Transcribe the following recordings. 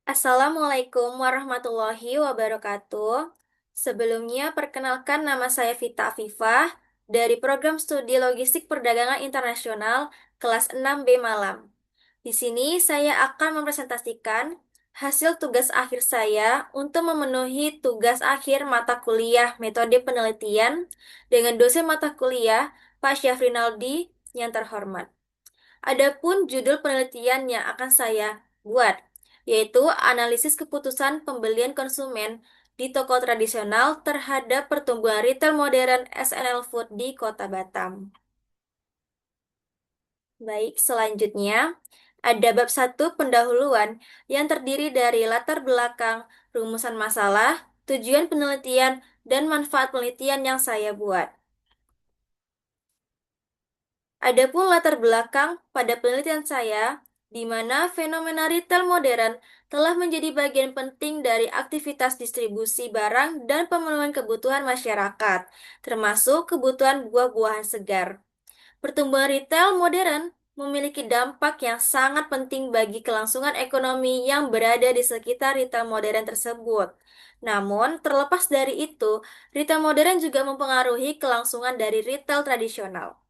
Assalamualaikum warahmatullahi wabarakatuh. Sebelumnya, perkenalkan nama saya Vita Afifah dari Program Studi Logistik Perdagangan Internasional kelas 6B Malam. Di sini saya akan mempresentasikan hasil tugas akhir saya untuk memenuhi tugas akhir mata kuliah metode penelitian dengan dosen mata kuliah Pak Syafrinaldi yang terhormat. Adapun judul penelitian yang akan saya buat, yaitu analisis keputusan pembelian konsumen di toko tradisional terhadap pertumbuhan retail modern SNL Food di Kota Batam. Baik, selanjutnya ada bab 1 pendahuluan yang terdiri dari latar belakang, rumusan masalah, tujuan penelitian, dan manfaat penelitian yang saya buat. Adapun latar belakang pada penelitian saya, di mana fenomena retail modern telah menjadi bagian penting dari aktivitas distribusi barang dan pemenuhan kebutuhan masyarakat, termasuk kebutuhan buah-buahan segar. Pertumbuhan retail modern memiliki dampak yang sangat penting bagi kelangsungan ekonomi yang berada di sekitar retail modern tersebut. Namun, terlepas dari itu, retail modern juga mempengaruhi kelangsungan dari retail tradisional.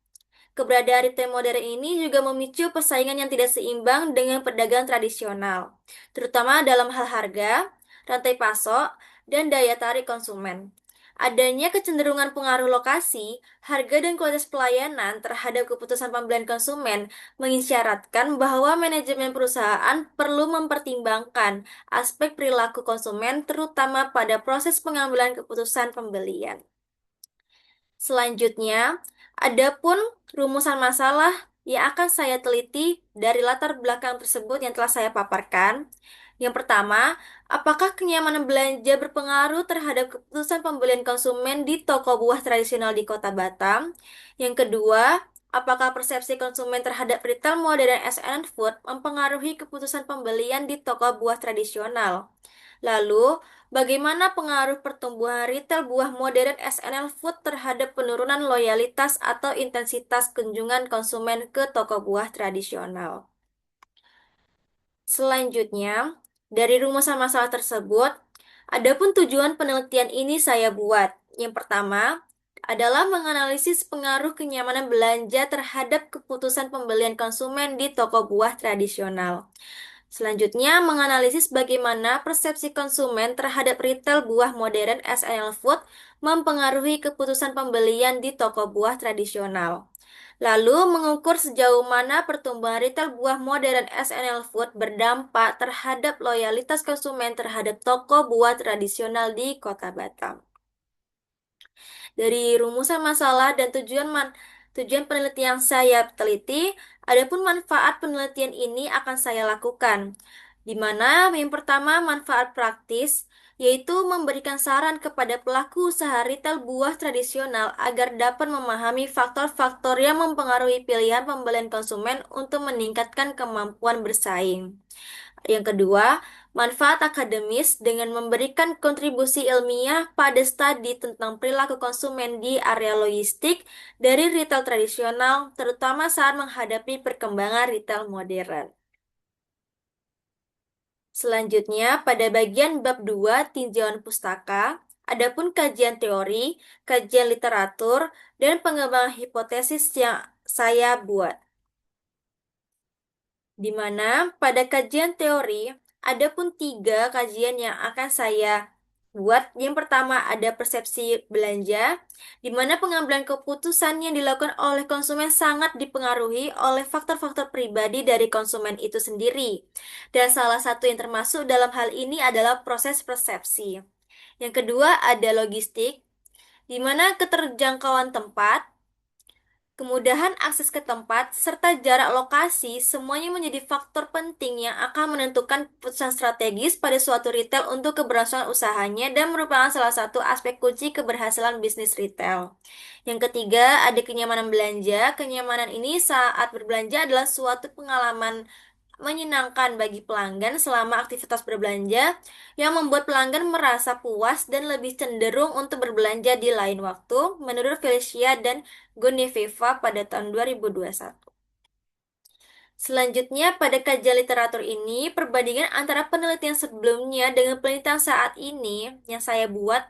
Keberadaan retail modern ini juga memicu persaingan yang tidak seimbang dengan pedagang tradisional, terutama dalam hal harga, rantai pasok, dan daya tarik konsumen. Adanya kecenderungan pengaruh lokasi, harga, dan kualitas pelayanan terhadap keputusan pembelian konsumen mengisyaratkan bahwa manajemen perusahaan perlu mempertimbangkan aspek perilaku konsumen terutama pada proses pengambilan keputusan pembelian. Selanjutnya, adapun rumusan masalah yang akan saya teliti dari latar belakang tersebut yang telah saya paparkan. Yang pertama, apakah kenyamanan belanja berpengaruh terhadap keputusan pembelian konsumen di toko buah tradisional di Kota Batam? Yang kedua, apakah persepsi konsumen terhadap retail modern SN Food mempengaruhi keputusan pembelian di toko buah tradisional? Lalu, bagaimana pengaruh pertumbuhan retail buah modern SNL Food terhadap penurunan loyalitas atau intensitas kunjungan konsumen ke toko buah tradisional? Selanjutnya, dari rumusan masalah tersebut, adapun tujuan penelitian ini saya buat. Yang pertama adalah menganalisis pengaruh kenyamanan belanja terhadap keputusan pembelian konsumen di toko buah tradisional. Selanjutnya, menganalisis bagaimana persepsi konsumen terhadap retail buah modern SNL Food mempengaruhi keputusan pembelian di toko buah tradisional. Lalu, mengukur sejauh mana pertumbuhan retail buah modern SNL Food berdampak terhadap loyalitas konsumen terhadap toko buah tradisional di Kota Batam. Dari rumusan masalah dan tujuan penelitian saya teliti, adapun manfaat penelitian ini akan saya lakukan. Di mana yang pertama manfaat praktis, yaitu memberikan saran kepada pelaku usaha retail buah tradisional agar dapat memahami faktor-faktor yang mempengaruhi pilihan pembelian konsumen untuk meningkatkan kemampuan bersaing. Yang kedua, manfaat akademis dengan memberikan kontribusi ilmiah pada studi tentang perilaku konsumen di area logistik dari retail tradisional, terutama saat menghadapi perkembangan retail modern. Selanjutnya, pada bagian bab 2 tinjauan pustaka, adapun kajian teori, kajian literatur, dan pengembangan hipotesis yang saya buat. Di mana pada kajian teori ada pun 3 kajian yang akan saya buat. Yang pertama ada persepsi belanja, di mana pengambilan keputusan yang dilakukan oleh konsumen sangat dipengaruhi oleh faktor-faktor pribadi dari konsumen itu sendiri. Dan salah satu yang termasuk dalam hal ini adalah proses persepsi. Yang kedua ada logistik, di mana keterjangkauan tempat, kemudahan akses ke tempat, serta jarak lokasi semuanya menjadi faktor penting yang akan menentukan keputusan strategis pada suatu retail untuk keberlangsungan usahanya dan merupakan salah satu aspek kunci keberhasilan bisnis retail. Yang ketiga, ada kenyamanan belanja. Kenyamanan ini saat berbelanja adalah suatu pengalaman menyenangkan bagi pelanggan selama aktivitas berbelanja yang membuat pelanggan merasa puas dan lebih cenderung untuk berbelanja di lain waktu, menurut Felicia dan Guneveva pada tahun 2021. Selanjutnya, pada kajian literatur ini, perbandingan antara penelitian sebelumnya dengan penelitian saat ini yang saya buat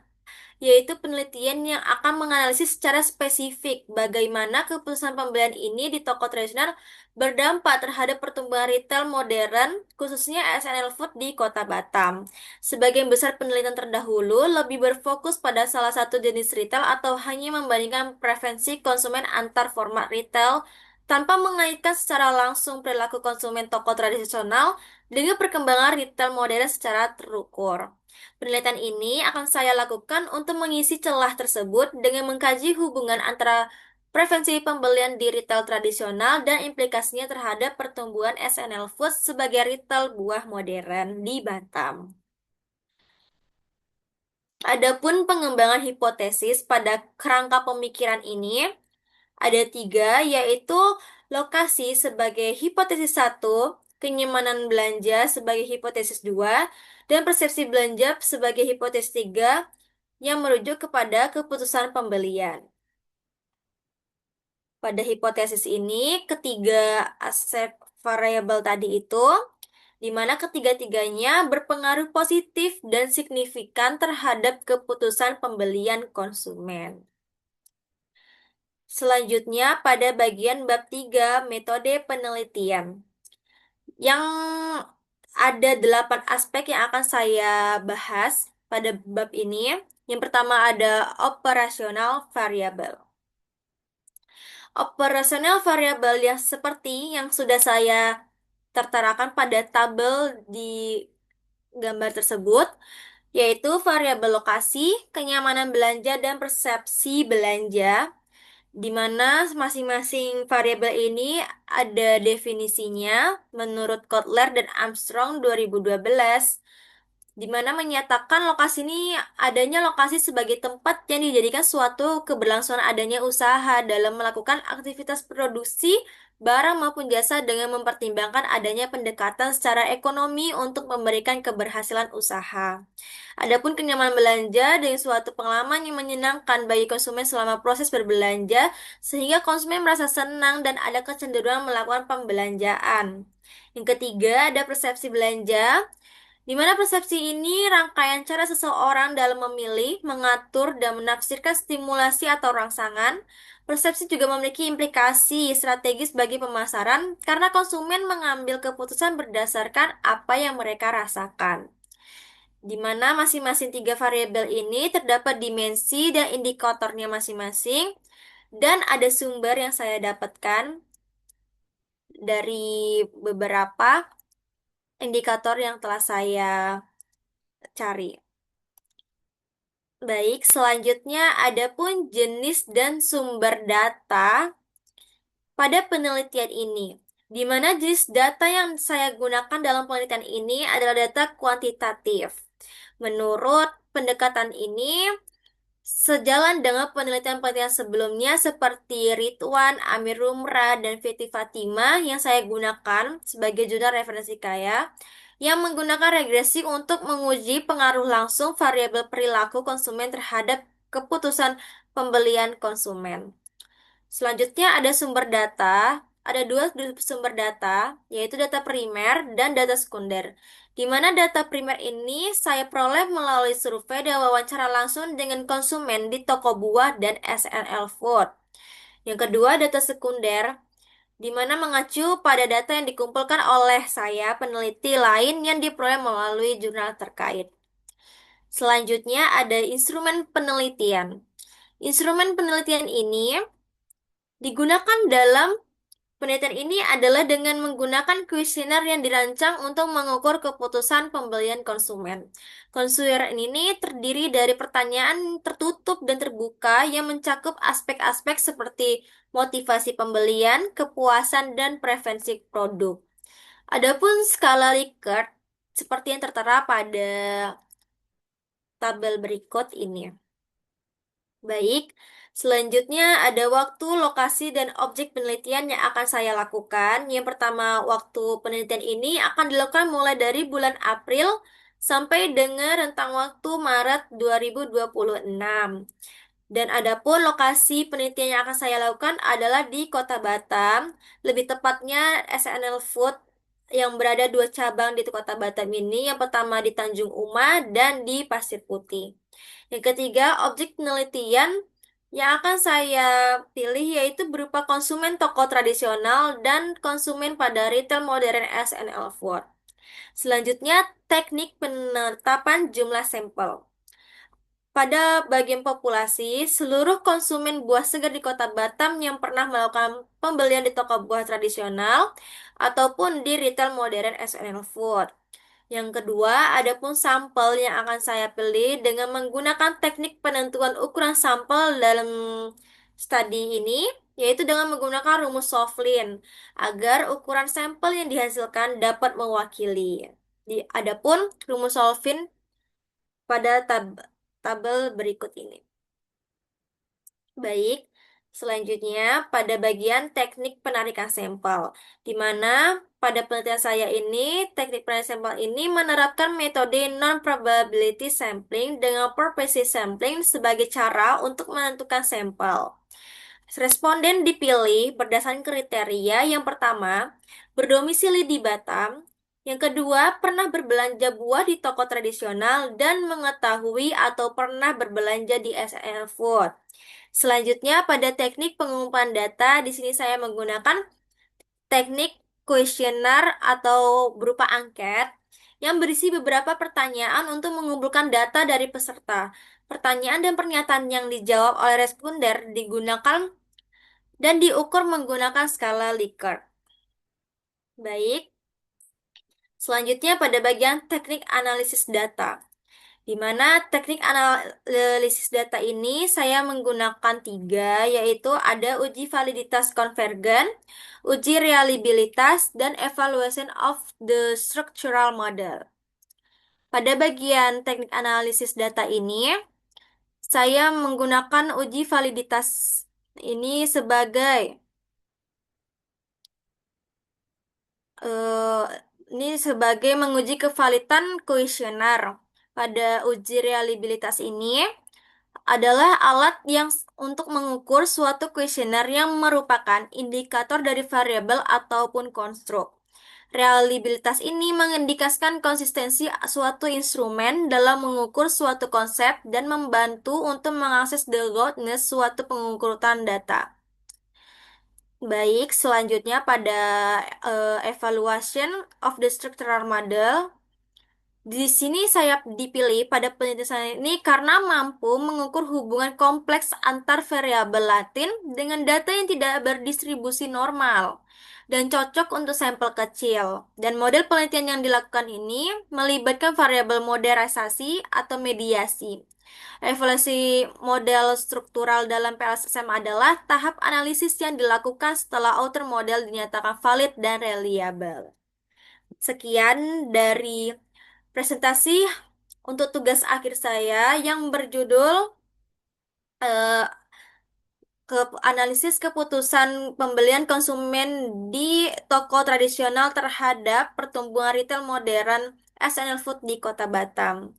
yaitu penelitian yang akan menganalisis secara spesifik bagaimana keputusan pembelian ini di toko tradisional berdampak terhadap pertumbuhan retail modern, khususnya SNL Food di Kota Batam. Sebagian besar penelitian terdahulu lebih berfokus pada salah satu jenis retail atau hanya membandingkan preferensi konsumen antar format retail tanpa mengaitkan secara langsung perilaku konsumen toko tradisional dengan perkembangan retail modern secara terukur. Penelitian ini akan saya lakukan untuk mengisi celah tersebut dengan mengkaji hubungan antara preferensi pembelian di retail tradisional dan implikasinya terhadap pertumbuhan SNL Food sebagai retail buah modern di Batam. Adapun pengembangan hipotesis pada kerangka pemikiran ini ada tiga, yaitu lokasi sebagai hipotesis satu, kenyamanan belanja sebagai hipotesis dua, dan persepsi belanja sebagai hipotesis tiga yang merujuk kepada keputusan pembelian. Pada hipotesis ini, ketiga aspek variabel tadi itu, di mana ketiga-tiganya berpengaruh positif dan signifikan terhadap keputusan pembelian konsumen. Selanjutnya, pada bagian bab 3 metode penelitian. Yang ada 8 aspek yang akan saya bahas pada bab ini. Yang pertama ada operasional variabel. Operasional variabel yang seperti yang sudah saya terterakan pada tabel di gambar tersebut, yaitu variabel lokasi, kenyamanan belanja, dan persepsi belanja, di mana masing-masing variabel ini ada definisinya menurut Kotler dan Armstrong 2012, di mana menyatakan lokasi ini adanya lokasi sebagai tempat yang dijadikan suatu keberlangsungan adanya usaha dalam melakukan aktivitas produksi barang maupun jasa dengan mempertimbangkan adanya pendekatan secara ekonomi untuk memberikan keberhasilan usaha. Adapun kenyamanan belanja dengan suatu pengalaman yang menyenangkan bagi konsumen selama proses berbelanja, sehingga konsumen merasa senang dan ada kecenderungan melakukan pembelanjaan. Yang ketiga, ada persepsi belanja, di mana persepsi ini rangkaian cara seseorang dalam memilih, mengatur, dan menafsirkan stimulasi atau rangsangan. Persepsi juga memiliki implikasi strategis bagi pemasaran karena konsumen mengambil keputusan berdasarkan apa yang mereka rasakan. Di mana masing-masing tiga variabel ini terdapat dimensi dan indikatornya masing-masing, dan ada sumber yang saya dapatkan dari beberapa indikator yang telah saya cari. Baik, selanjutnya ada pun jenis dan sumber data pada penelitian ini, di mana jenis data yang saya gunakan dalam penelitian ini adalah data kuantitatif. Menurut pendekatan ini, sejalan dengan penelitian-penelitian sebelumnya seperti Ridwan, Amir Rumrah, dan Fiti Fatima yang saya gunakan sebagai jurnal referensi kaya, yang menggunakan regresi untuk menguji pengaruh langsung variabel perilaku konsumen terhadap keputusan pembelian konsumen. Selanjutnya ada sumber data. Ada dua sumber data, yaitu data primer dan data sekunder. Di mana data primer ini saya peroleh melalui survei dan wawancara langsung dengan konsumen di toko buah dan SNL Food. Yang kedua, data sekunder, di mana mengacu pada data yang dikumpulkan oleh saya, peneliti lain yang diperoleh melalui jurnal terkait. Selanjutnya ada instrumen penelitian. Instrumen penelitian ini digunakan dalam penelitian ini adalah dengan menggunakan kuesioner yang dirancang untuk mengukur keputusan pembelian konsumen. Kuesioner ini terdiri dari pertanyaan tertutup dan terbuka yang mencakup aspek-aspek seperti motivasi pembelian, kepuasan, dan preferensi produk. Adapun skala Likert seperti yang tertera pada tabel berikut ini. Baik, selanjutnya ada waktu, lokasi, dan objek penelitian yang akan saya lakukan. Yang pertama, waktu penelitian ini akan dilakukan mulai dari bulan April sampai dengan rentang waktu Maret 2026. Dan adapun lokasi penelitian yang akan saya lakukan adalah di Kota Batam, lebih tepatnya SNL Food yang berada dua cabang di Kota Batam ini. Yang pertama di Tanjung Uma dan di Pasir Putih. Yang ketiga, objek penelitian yang akan saya pilih yaitu berupa konsumen toko tradisional dan konsumen pada retail modern SNL Food. Selanjutnya, teknik penetapan jumlah sampel. Pada bagian populasi, seluruh konsumen buah segar di Kota Batam yang pernah melakukan pembelian di toko buah tradisional ataupun di retail modern SNL Food. Yang kedua, adapun sampel yang akan saya pilih dengan menggunakan teknik penentuan ukuran sampel dalam studi ini, yaitu dengan menggunakan rumus Sovlin, agar ukuran sampel yang dihasilkan dapat mewakili. Adapun rumus Sovlin pada tabel berikut ini. Baik, selanjutnya pada bagian teknik penarikan sampel, di mana pada penelitian saya ini, teknik penarikan sampel ini menerapkan metode non-probability sampling dengan purposive sampling sebagai cara untuk menentukan sampel. Responden dipilih berdasarkan kriteria yang pertama, berdomisili di Batam, yang kedua, pernah berbelanja buah di toko tradisional dan mengetahui atau pernah berbelanja di SNL Food. Selanjutnya, pada teknik pengumpulan data, di sini saya menggunakan teknik kuesioner atau berupa angket yang berisi beberapa pertanyaan untuk mengumpulkan data dari peserta. Pertanyaan dan pernyataan yang dijawab oleh responden digunakan dan diukur menggunakan skala Likert. Baik, selanjutnya pada bagian teknik analisis data. Di mana teknik analisis data ini saya menggunakan tiga, yaitu ada uji validitas konvergen, uji reliabilitas, dan evaluation of the structural model. Pada bagian teknik analisis data ini, saya menggunakan uji validitas ini eh, sebagai menguji kevalidan kuesioner. Pada uji reliabilitas ini, adalah alat yang untuk mengukur suatu kuesioner yang merupakan indikator dari variabel ataupun konstruk. Reliabilitas ini mengindikasikan konsistensi suatu instrumen dalam mengukur suatu konsep dan membantu untuk mengakses the rootness suatu pengukuran data. Baik, selanjutnya pada evaluation of the structural model. Di sini saya dipilih pada penelitian saya ini karena mampu mengukur hubungan kompleks antar variabel Latin dengan data yang tidak berdistribusi normal dan cocok untuk sampel kecil. Dan model penelitian yang dilakukan ini melibatkan variabel modernisasi atau mediasi. Evaluasi model struktural dalam PLSSM adalah tahap analisis yang dilakukan setelah outer model dinyatakan valid dan reliable. Sekian dari presentasi untuk tugas akhir saya yang berjudul eh, analisis keputusan pembelian konsumen di toko tradisional terhadap pertumbuhan retail modern SNL Food di Kota Batam.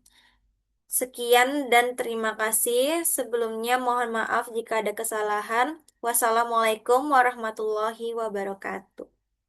Sekian dan terima kasih. Sebelumnya mohon maaf jika ada kesalahan. Wassalamualaikum warahmatullahi wabarakatuh.